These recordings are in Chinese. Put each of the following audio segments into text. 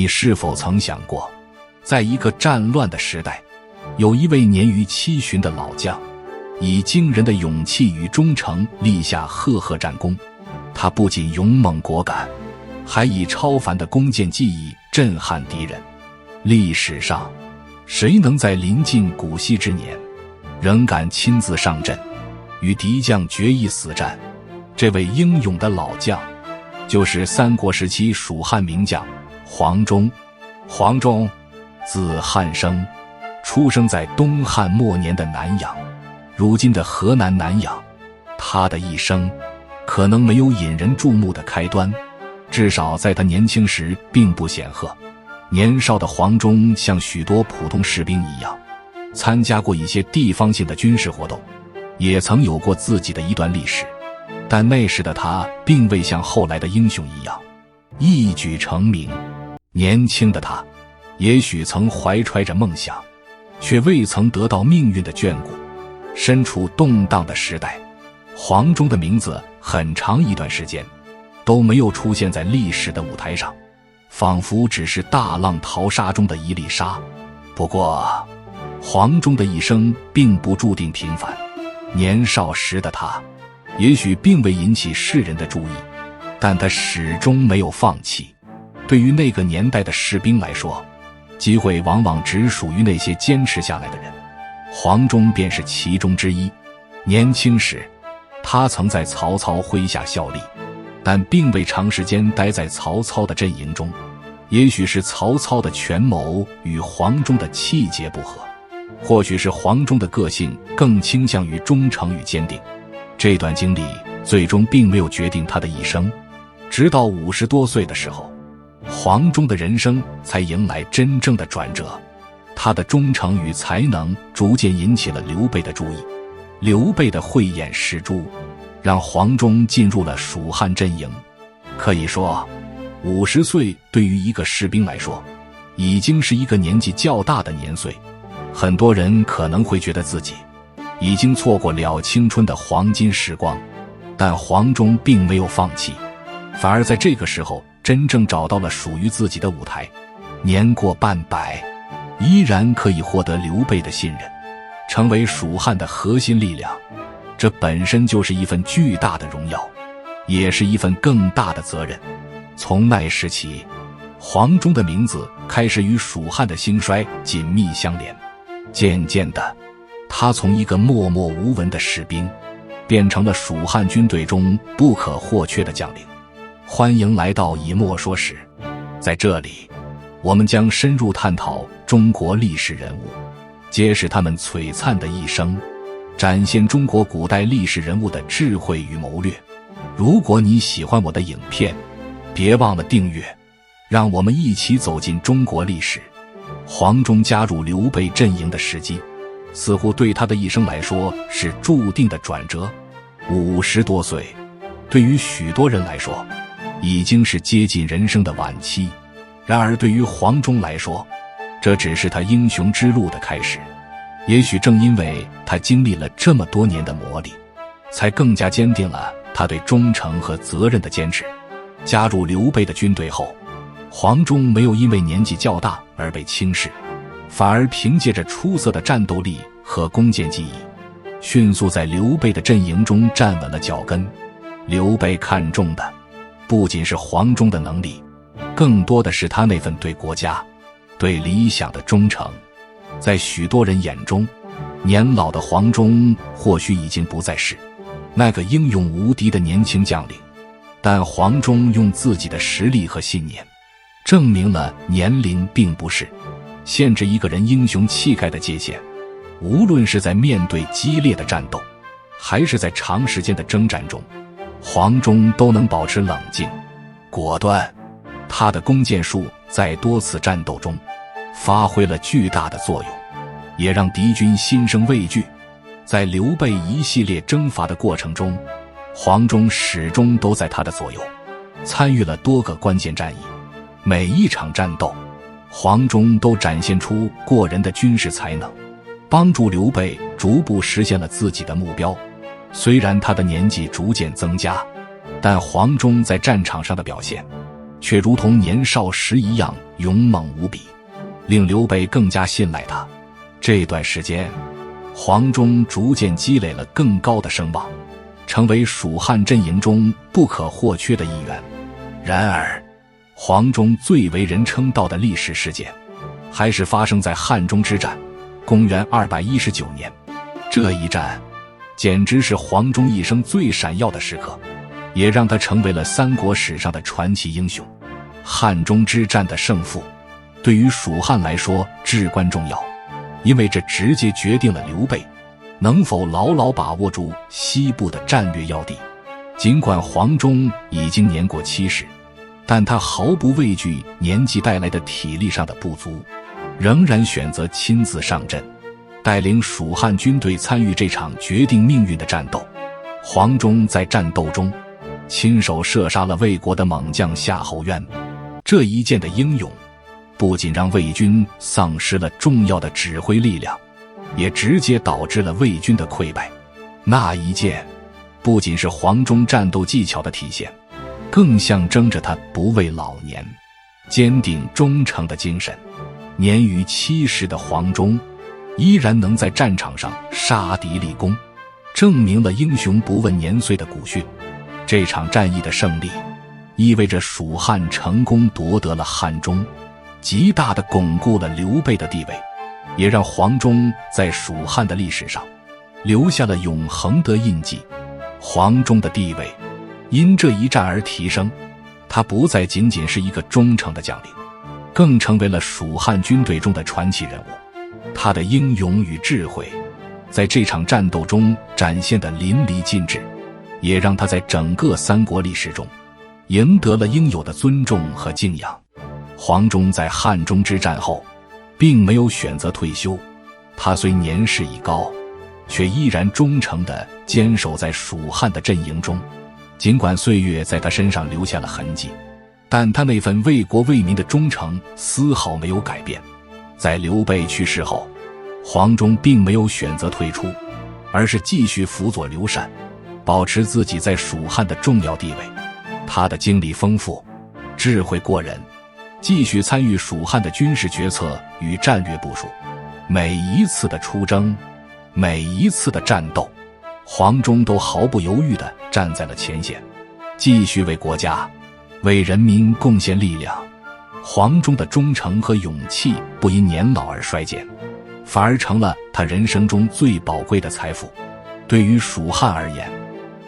是否曾想过，在一个战乱的时代，有一位年逾70的老将，以惊人的勇气与忠诚立下赫赫战功。他不仅勇猛果敢，还以超凡的弓箭技艺震撼敌人。历史上，谁能在临近古稀之年，仍敢亲自上阵，与敌将决一死战？这位英勇的老将，就是三国时期蜀汉名将黄忠。黄忠，字汉升，出生在东汉末年的南阳，如今的河南南阳。他的一生可能没有引人注目的开端，至少在他年轻时并不显赫。年少的黄忠像许多普通士兵一样，参加过一些地方性的军事活动，也曾有过自己的一段历史。但那时的他并未像后来的英雄一样一举成名。年轻的他也许曾怀揣着梦想，却未曾得到命运的眷顾。身处动荡的时代，黄忠的名字很长一段时间都没有出现在历史的舞台上，仿佛只是大浪淘沙中的一粒沙。不过，黄忠的一生并不注定平凡。年少时的他也许并未引起世人的注意，但他始终没有放弃。对于那个年代的士兵来说，机会往往只属于那些坚持下来的人。黄忠便是其中之一。年轻时，他曾在曹操麾下效力，但并未长时间待在曹操的阵营中。也许是曹操的权谋与黄忠的气节不合，或许是黄忠的个性更倾向于忠诚与坚定。这段经历最终并没有决定他的一生，直到50多岁的时候，黄忠的人生才迎来真正的转折。他的忠诚与才能逐渐引起了刘备的注意。刘备的慧眼识珠，让黄忠进入了蜀汉阵营。可以说，50岁对于一个士兵来说，已经是一个年纪较大的年岁。很多人可能会觉得自己已经错过了青春的黄金时光，但黄忠并没有放弃，反而在这个时候真正找到了属于自己的舞台。年过半百，依然可以获得刘备的信任，成为蜀汉的核心力量。这本身就是一份巨大的荣耀，也是一份更大的责任。从那时起，黄忠的名字开始与蜀汉的兴衰紧密相连。渐渐的，他从一个默默无闻的士兵，变成了蜀汉军队中不可或缺的将领。欢迎来到以墨说史，在这里，我们将深入探讨中国历史人物，揭示他们璀璨的一生，展现中国古代历史人物的智慧与谋略。如果你喜欢我的影片，别忘了订阅，让我们一起走进中国历史。黄忠加入刘备阵营的时机，似乎对他的一生来说是注定的转折。50多岁，对于许多人来说，已经是接近人生的晚期。然而对于黄忠来说，这只是他英雄之路的开始。也许正因为他经历了这么多年的磨砺，才更加坚定了他对忠诚和责任的坚持。加入刘备的军队后，黄忠没有因为年纪较大而被轻视，反而凭借着出色的战斗力和弓箭技艺，迅速在刘备的阵营中站稳了脚跟。刘备看重的不仅是黄忠的能力，更多的是他那份对国家、对理想的忠诚。在许多人眼中，年老的黄忠或许已经不再是那个英勇无敌的年轻将领，但黄忠用自己的实力和信念，证明了年龄并不是限制一个人英雄气概的界限。无论是在面对激烈的战斗，还是在长时间的征战中，黄忠都能保持冷静、果断。他的弓箭术在多次战斗中发挥了巨大的作用，也让敌军心生畏惧。在刘备一系列征伐的过程中，黄忠始终都在他的左右，参与了多个关键战役。每一场战斗，黄忠都展现出过人的军事才能，帮助刘备逐步实现了自己的目标。虽然他的年纪逐渐增加，但黄忠在战场上的表现却如同年少时一样勇猛无比，令刘备更加信赖他。这段时间，黄忠逐渐积累了更高的声望，成为蜀汉阵营中不可或缺的一员。然而，黄忠最为人称道的历史事件，还是发生在汉中之战，公元219年。这一战简直是黄忠一生最闪耀的时刻，也让他成为了三国史上的传奇英雄。汉中之战的胜负对于蜀汉来说至关重要，因为这直接决定了刘备能否牢牢把握住西部的战略要地。尽管黄忠已经年过70，但他毫不畏惧年纪带来的体力上的不足，仍然选择亲自上阵，带领蜀汉军队参与这场决定命运的战斗。黄忠在战斗中亲手射杀了魏国的猛将夏侯渊，这一箭的英勇不仅让魏军丧失了重要的指挥力量，也直接导致了魏军的溃败。那一箭不仅是黄忠战斗技巧的体现，更象征着他不畏老年、坚定忠诚的精神。年逾70的黄忠依然能在战场上杀敌立功，证明了英雄不问年岁的古训。这场战役的胜利意味着蜀汉成功夺得了汉中，极大地巩固了刘备的地位，也让黄忠在蜀汉的历史上留下了永恒的印记。黄忠的地位因这一战而提升，他不再仅仅是一个忠诚的将领，更成为了蜀汉军队中的传奇人物。他的英勇与智慧在这场战斗中展现得淋漓尽致，也让他在整个三国历史中赢得了应有的尊重和敬仰。黄忠在汉中之战后并没有选择退休，他虽年事已高，却依然忠诚地坚守在蜀汉的阵营中。尽管岁月在他身上留下了痕迹，但他那份为国为民的忠诚丝毫没有改变。在刘备去世后，黄忠并没有选择退出，而是继续辅佐刘禅，保持自己在蜀汉的重要地位。他的经历丰富，智慧过人，继续参与蜀汉的军事决策与战略部署。每一次的出征，每一次的战斗，黄忠都毫不犹豫地站在了前线，继续为国家、为人民贡献力量。黄忠的忠诚和勇气不因年老而衰减，反而成了他人生中最宝贵的财富。对于蜀汉而言，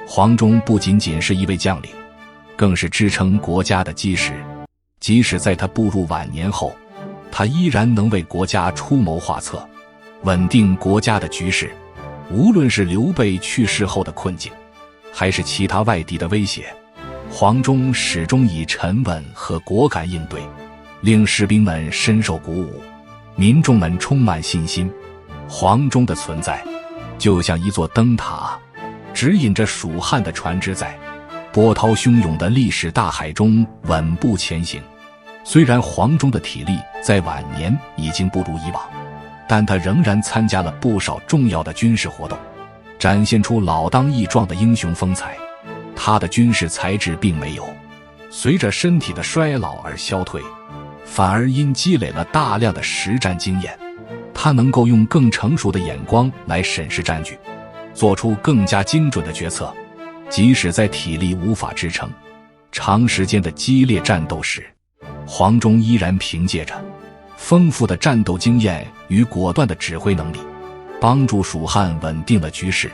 黄忠不仅仅是一位将领，更是支撑国家的基石。即使在他步入晚年后，他依然能为国家出谋划策，稳定国家的局势。无论是刘备去世后的困境，还是其他外敌的威胁，黄忠始终以沉稳和果敢应对，令士兵们深受鼓舞，民众们充满信心。黄忠的存在就像一座灯塔，指引着蜀汉的船只在波涛汹涌的历史大海中稳步前行。虽然黄忠的体力在晚年已经不如以往，但他仍然参加了不少重要的军事活动，展现出老当益壮的英雄风采。他的军事才智并没有随着身体的衰老而消退，反而因积累了大量的实战经验，他能够用更成熟的眼光来审视战局，做出更加精准的决策。即使在体力无法支撑长时间的激烈战斗时，黄忠依然凭借着丰富的战斗经验与果断的指挥能力，帮助蜀汉稳定了局势。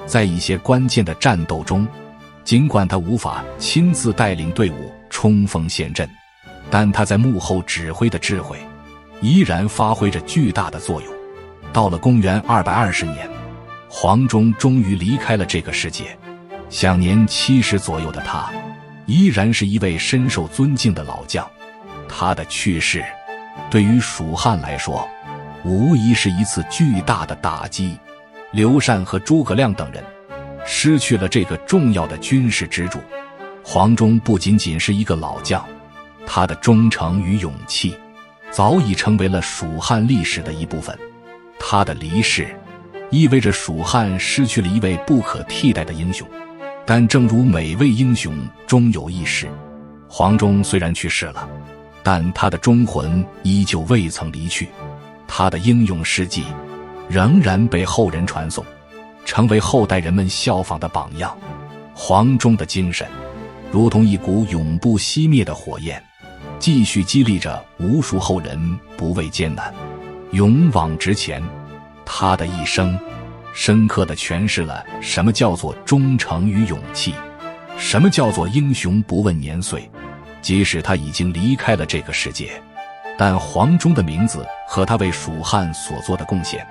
在一些关键的战斗中，尽管他无法亲自带领队伍冲锋陷阵，但他在幕后指挥的智慧依然发挥着巨大的作用。到了公元220年，黄忠终于离开了这个世界，享年70左右的他，依然是一位深受尊敬的老将。他的去世对于蜀汉来说无疑是一次巨大的打击。刘禅和诸葛亮等人失去了这个重要的军事支柱。黄忠不仅仅是一个老将，他的忠诚与勇气早已成为了蜀汉历史的一部分。他的离世意味着蜀汉失去了一位不可替代的英雄，但正如每位英雄终有一时，黄忠虽然去世了，但他的忠魂依旧未曾离去，他的英勇事迹仍然被后人传颂，成为后代人们效仿的榜样。黄忠的精神如同一股永不熄灭的火焰，继续激励着无数后人不畏艰难，勇往直前。他的一生深刻地诠释了什么叫做忠诚与勇气，什么叫做英雄不问年岁。即使他已经离开了这个世界，但黄忠的名字和他为蜀汉所做的贡献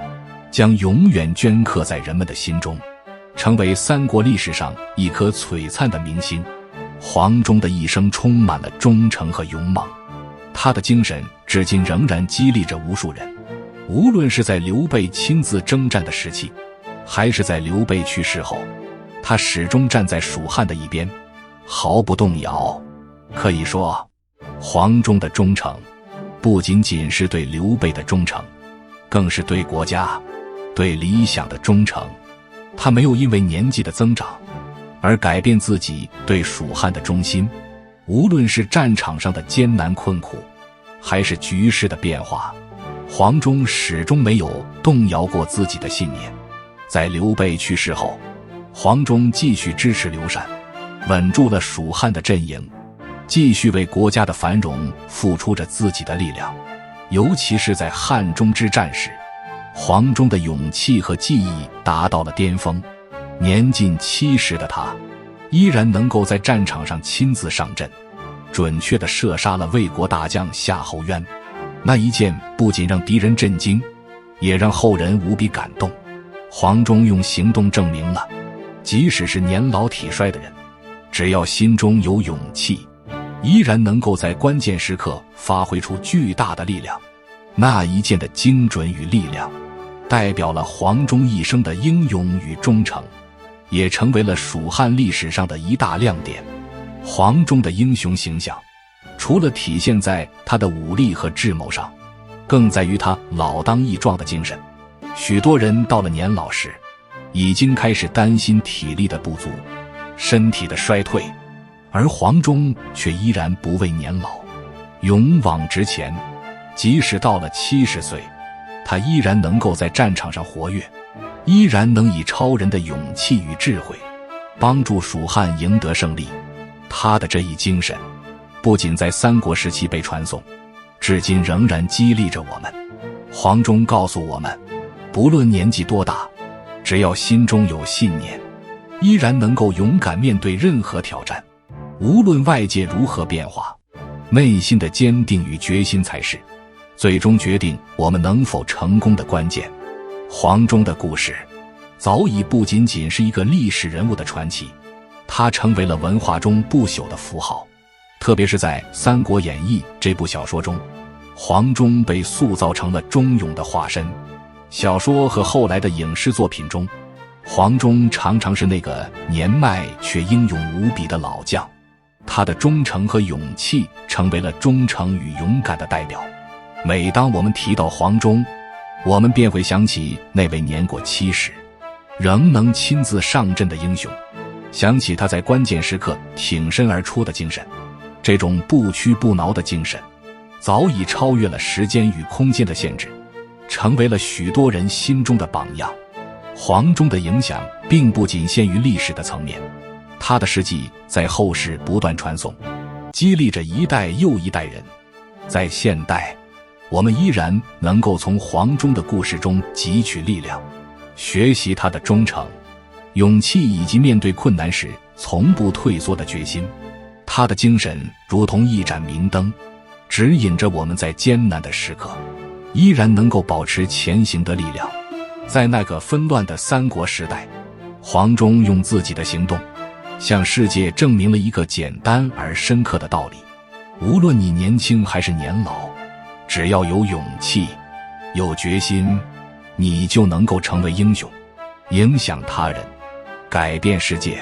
将永远镌刻在人们的心中，成为三国历史上一颗璀璨的明星。黄忠的一生充满了忠诚和勇猛，他的精神至今仍然激励着无数人，无论是在刘备亲自征战的时期，还是在刘备去世后，他始终站在蜀汉的一边，毫不动摇。可以说，黄忠的忠诚不仅仅是对刘备的忠诚，更是对国家、对理想的忠诚。他没有因为年纪的增长而改变自己对蜀汉的忠心，无论是战场上的艰难困苦，还是局势的变化，黄忠始终没有动摇过自己的信念。在刘备去世后，黄忠继续支持刘禅，稳住了蜀汉的阵营，继续为国家的繁荣付出着自己的力量。尤其是在汉中之战时，黄忠的勇气和技艺达到了巅峰。年近70的他依然能够在战场上亲自上阵，准确地射杀了魏国大将夏侯渊。那一箭不仅让敌人震惊，也让后人无比感动。黄忠用行动证明了，即使是年老体衰的人，只要心中有勇气，依然能够在关键时刻发挥出巨大的力量。那一箭的精准与力量，代表了黄忠一生的英勇与忠诚，也成为了蜀汉历史上的一大亮点。黄忠的英雄形象，除了体现在他的武力和智谋上，更在于他老当益壮的精神。许多人到了年老时，已经开始担心体力的不足，身体的衰退，而黄忠却依然不畏年老，勇往直前。即使到了70岁，他依然能够在战场上活跃，依然能以超人的勇气与智慧帮助蜀汉赢得胜利。他的这一精神不仅在三国时期被传颂，至今仍然激励着我们。黄忠告诉我们，不论年纪多大，只要心中有信念，依然能够勇敢面对任何挑战。无论外界如何变化，内心的坚定与决心才是最终决定我们能否成功的关键。黄忠的故事早已不仅仅是一个历史人物的传奇，他成为了文化中不朽的符号。特别是在《三国演义》这部小说中，黄忠被塑造成了忠勇的化身。小说和后来的影视作品中，黄忠常常是那个年迈却英勇无比的老将，他的忠诚和勇气成为了忠诚与勇敢的代表。每当我们提到黄忠，我们便会想起那位年过70仍能亲自上阵的英雄，想起他在关键时刻挺身而出的精神。这种不屈不挠的精神早已超越了时间与空间的限制，成为了许多人心中的榜样。黄忠的影响并不仅限于历史的层面，他的事迹在后世不断传颂，激励着一代又一代人。在现代，我们依然能够从黄忠的故事中汲取力量，学习他的忠诚、勇气以及面对困难时从不退缩的决心。他的精神如同一盏明灯，指引着我们在艰难的时刻依然能够保持前行的力量。在那个纷乱的三国时代，黄忠用自己的行动向世界证明了一个简单而深刻的道理：无论你年轻还是年老，只要有勇气、有决心，你就能够成为英雄，影响他人，改变世界。